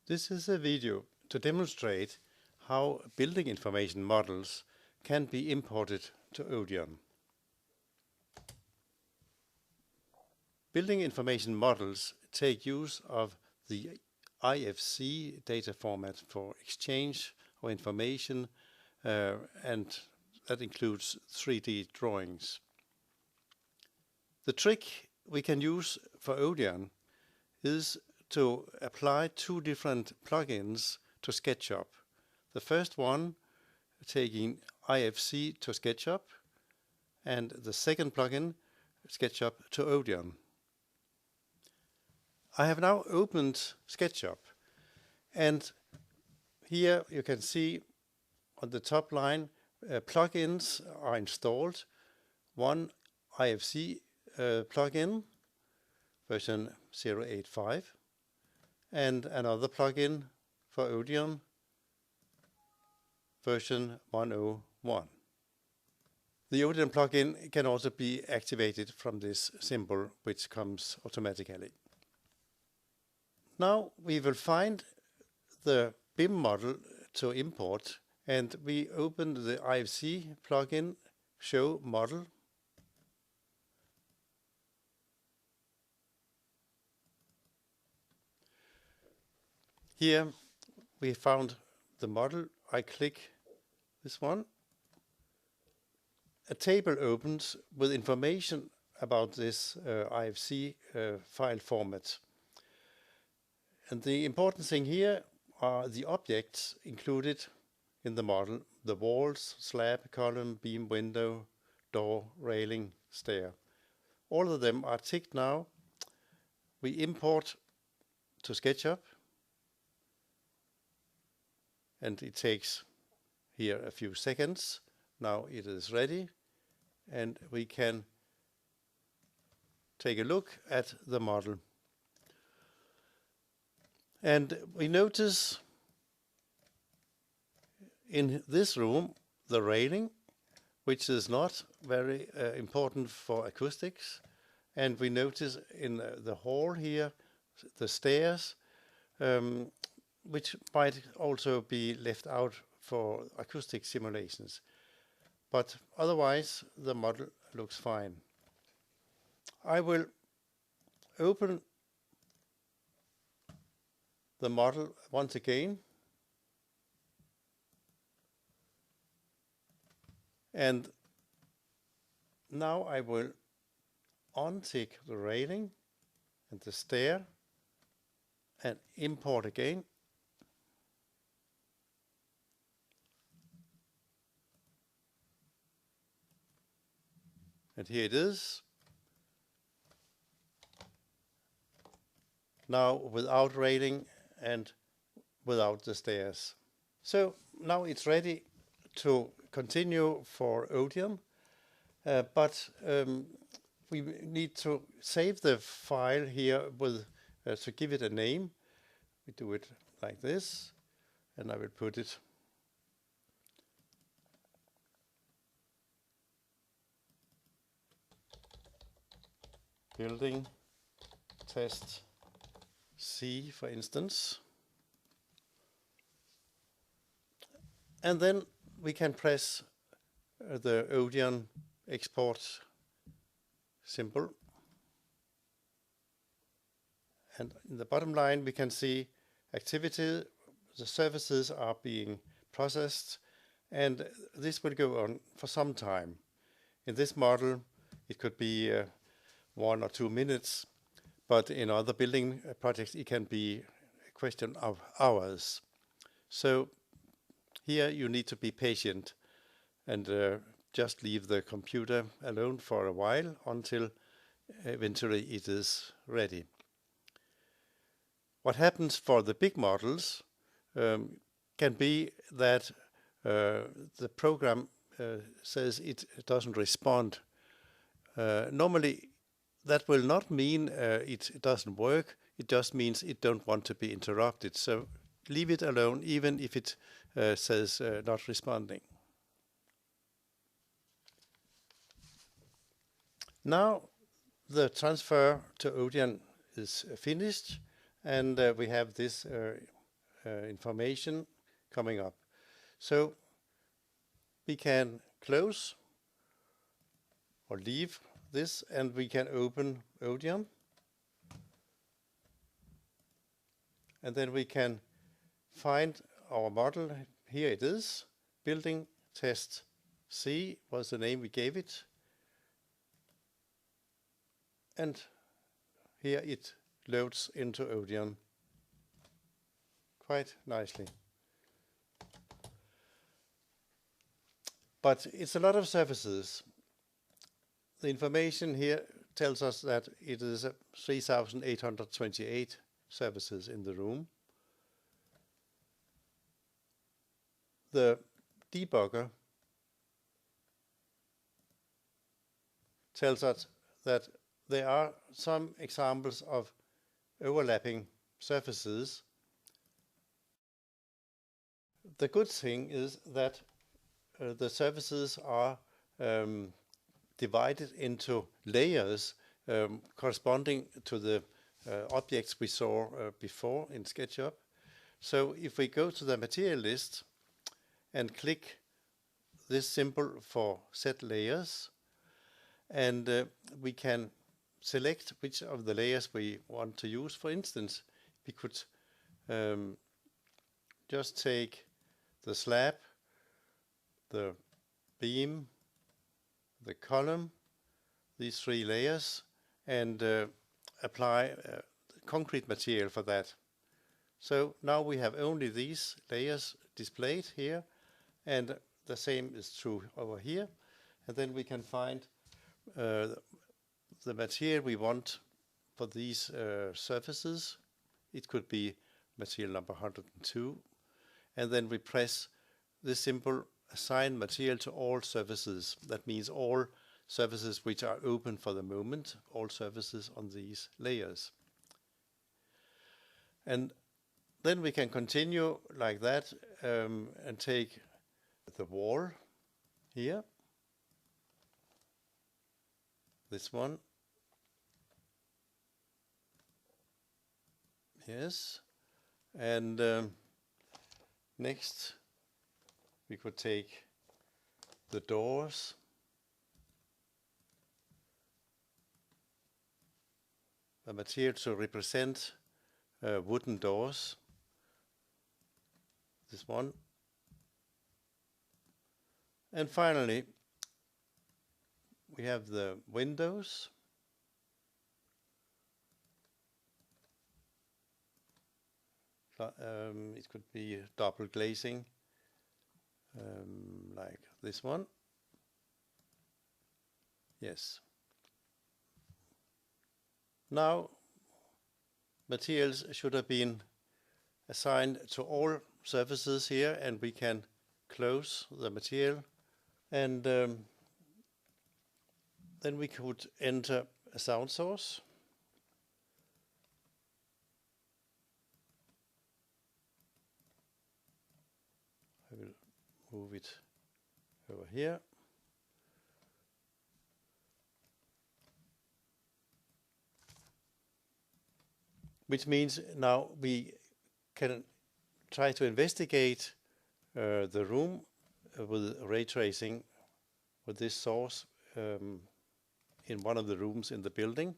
This is a video to demonstrate how building information models can be imported to ODION. Building information models take use of the IFC data format for exchange of information, and that includes 3D drawings. The trick we can use for ODION is to apply two different plugins to SketchUp. The first one taking IFC to SketchUp, and the second plugin, SketchUp to ODION. I have now opened SketchUp, and here you can see on the top line plugins are installed. One IFC plugin, version 0.85, and another plugin for ODION, version 1.01. The ODION plugin can also be activated from this symbol, which comes automatically. Now we will find the BIM model to import, and we open the IFC plugin, Show Model. Here we found the model. I click this one. A table opens with information about this IFC file format. And the important thing here are the objects included in the model: the walls, slab, column, beam, window, door, railing, stair. All of them are ticked now. We import to SketchUp, and it takes here a few seconds. Now it is ready, and we can take a look at the model. And we notice in this room the railing, which is not very important for acoustics. And we notice in the hall here the stairs, which might also be left out for acoustic simulations. But otherwise the model looks fine. I will open the model once again, and now I will untick the railing and the stair and import again. And here it is. Now without railing and without the stairs. So now it's ready to continue for ODION, but we need to save the file here with to give it a name. We do it like this, and I will put it building test C, for instance. And then we can press the ODION export symbol. And in the bottom line we can see activity, the services are being processed, and this will go on for some time. In this model it could be 1 or 2 minutes, but in other building projects it can be a question of hours. So here you need to be patient and just leave the computer alone for a while until eventually it is ready. What happens for the big models can be that the program says it doesn't respond. Normally that will not mean it doesn't work, it just means it don't want to be interrupted. So leave it alone even if it says not responding. Now the transfer to ODION is finished, and we have this information coming up. So we can close or leave this, and we can open Odium. And then we can find our model. Here it is. Building test C was the name we gave it. And here it loads into Odium quite nicely. But it's a lot of surfaces. The information here tells us that it is 3,828 surfaces in the room. The debugger tells us that there are some examples of overlapping surfaces. The good thing is that the surfaces are divided into layers corresponding to the objects we saw before in SketchUp. So if we go to the material list and click this symbol for set layers, and we can select which of the layers we want to use. For instance, we could just take the slab, the beam, the column, these three layers, and apply concrete material for that. So now we have only these layers displayed here, and the same is true over here. And then we can find the material we want for these surfaces. It could be material number 102, and then we press this symbol, assign material to all surfaces. That means all surfaces which are open for the moment, all surfaces on these layers. And then we can continue like that and take the wall here, this one, yes, and next we could take the doors, a material to represent wooden doors, this one, and finally we have the windows. It could be double glazing, like this one. Yes. Now, materials should have been assigned to all surfaces here, and we can close the material, and then we could enter a sound source. I will move it over here. Which means now we can try to investigate the room with ray tracing with this source in one of the rooms in the building.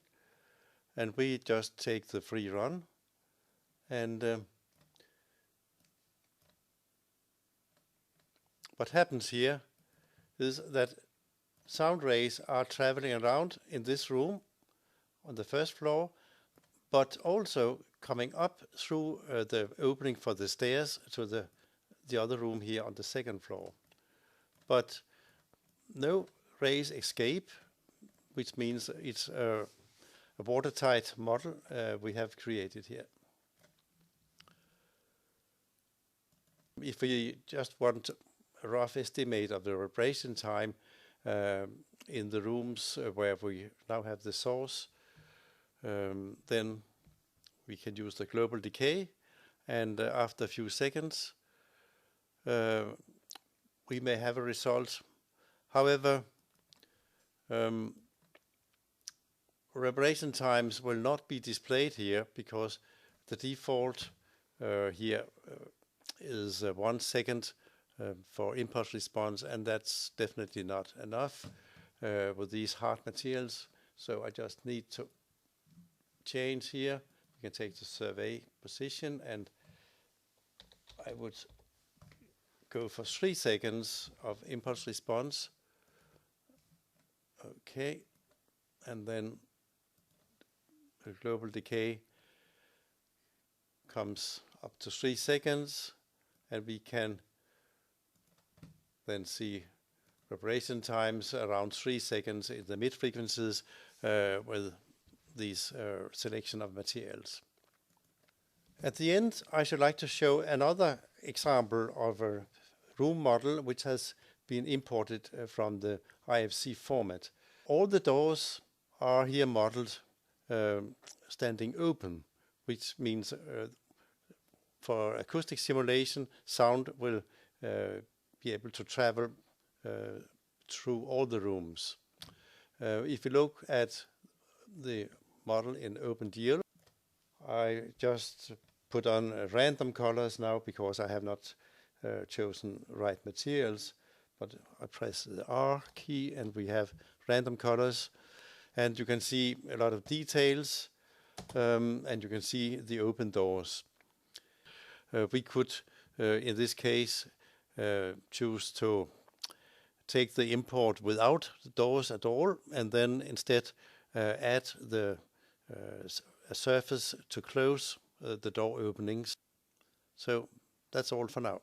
And we just take the free run, and what happens here is that sound rays are traveling around in this room on the first floor, but also coming up through the opening for the stairs to the other room here on the second floor. But no rays escape, which means it's a watertight model we have created here. If we just want a rough estimate of the vibration time in the rooms where we now have the source, then we can use the global decay, and after a few seconds we may have a result. However, vibration times will not be displayed here because the default here is 1 second for impulse response, and that's definitely not enough with these hard materials. So I just need to change here. We can take the survey position, and I would go for 3 seconds of impulse response. Okay, and then the global decay comes up to 3 seconds, and we can then see preparation times around 3 seconds in the mid frequencies with these selection of materials. At the end, I should like to show another example of a room model which has been imported from the IFC format. All the doors are here modeled standing open, which means for acoustic simulation, sound will be able to travel through all the rooms. If you look at the model in OpenGL, I just put on random colors now because I have not chosen right materials, but I press the R key and we have random colors, and you can see a lot of details, and you can see the open doors. We could, in this case, choose to take the import without the doors at all, and then instead add a surface to close the door openings. So that's all for now.